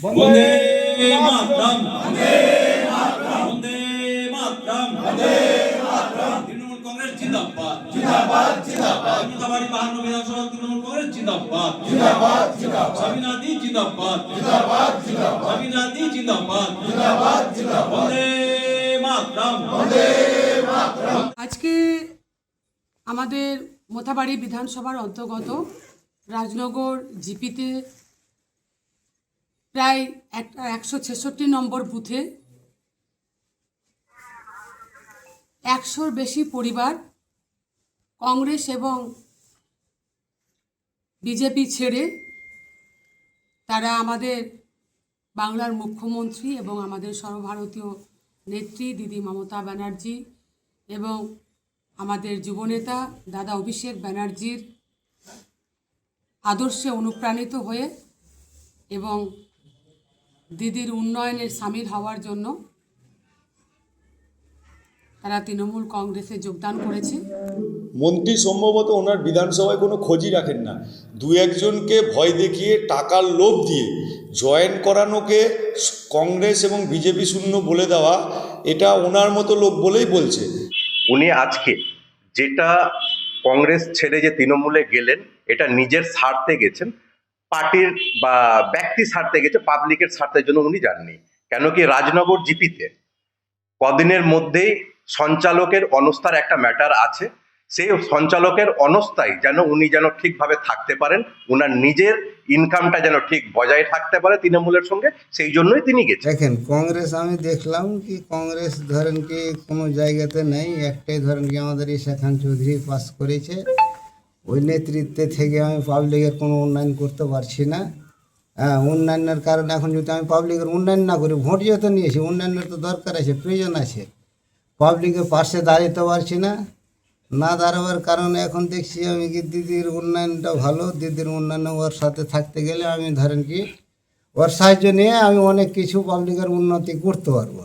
বন্দে মাতরম, বন্দে মাতরম, বন্দে মাতরম, বন্দে মাতরম। তৃণমূল কংগ্রেস জিন্দাবাদ, জিন্দাবাদ, জিন্দাবাদ। মোথাবাড়ি 52 বিধানসভা তৃণমূল কংগ্রেস জিন্দাবাদ, জিন্দাবাদ, জিন্দাবাদ। স্বামীনাথি জিন্দাবাদ, জিন্দাবাদ, জিন্দাবাদ। স্বামীনাথি জিন্দাবাদ, জিন্দাবাদ, জিন্দাবাদ। বন্দে মাতরম, বন্দে মাতরম। আজকে আমাদের মোথাবাড়ি বিধানসভার অন্তর্গত রাজনগর জিপিতে প্রায় 166 নম্বর বুথে 100-র বেশি পরিবার কংগ্রেস এবং বিজেপি ছেড়ে তারা আমাদের বাংলার মুখ্যমন্ত্রী এবং আমাদের সর্বভারতীয় নেত্রী দিদি মমতা ব্যানার্জি এবং আমাদের যুবনেতা দাদা অভিষেক ব্যানার্জির আদর্শে অনুপ্রাণিত হয়ে এবং দিদির উন্নয়নের সামিল হওয়ার জন্য তারা তৃণমূল কংগ্রেসে যোগদান করেছে। মন্ত্রী সম্ভবত ওনার বিধানসভায় কোনো খোঁজই রাখেন না। দু একজনকে ভয় দেখিয়ে টাকার লোভ দিয়ে জয়েন করানোকে কংগ্রেস এবং বিজেপি শূন্য বলে দেওয়া, এটা ওনার মতো লোক বলেই বলছে। উনি আজকে যেটা কংগ্রেস ছেড়ে যে তৃণমূলে গেলেন, এটা নিজের স্বার্থে গেছেন, পার্টির বা ব্যক্তি স্বার্থে গেছে, পাবলিকের স্বার্থের জন্য উনি যাননি। কেন কি রাজনগর জিপিতে কদিনের মধ্যেই সঞ্চালকের অনস্থার একটা ম্যাটার আছে। সেই সঞ্চালকের অনস্থায় যেন উনি যেন ঠিকভাবে থাকতে পারেন, উনার নিজের ইনকামটা যেন ঠিক বজায় থাকতে পারে তৃণমূলের সঙ্গে, সেই জন্যই তিনি গেছেন। দেখেন, কংগ্রেস আমি দেখলাম কি কংগ্রেস ধরেন কি কোনো জায়গাতে নেই। একটাই ধরেন কি আমাদের ঈশা খান চৌধুরী পাস করেছে, ওই নেতৃত্বে থেকে আমি পাবলিকের কোনো উন্নয়ন করতে পারছি না। হ্যাঁ, উন্নয়নের কারণে এখন যদি আমি পাবলিকের উন্নয়ন না করি, ভোট যেহেতু নিয়েছি, উন্নয়নের তো দরকার আছে, প্রয়োজন আছে, পাবলিকের পাশে দাঁড়াতে পারছি না। না দাঁড়াবার কারণে এখন দেখছি আমি কি দিদির উন্নয়নটা ভালো, দিদির উন্নয়ন ওর সাথে থাকতে গেলে আমি ধরেন কি ওর সাহায্য নিয়ে আমি অনেক কিছু পাবলিকের উন্নতি করতে পারবো।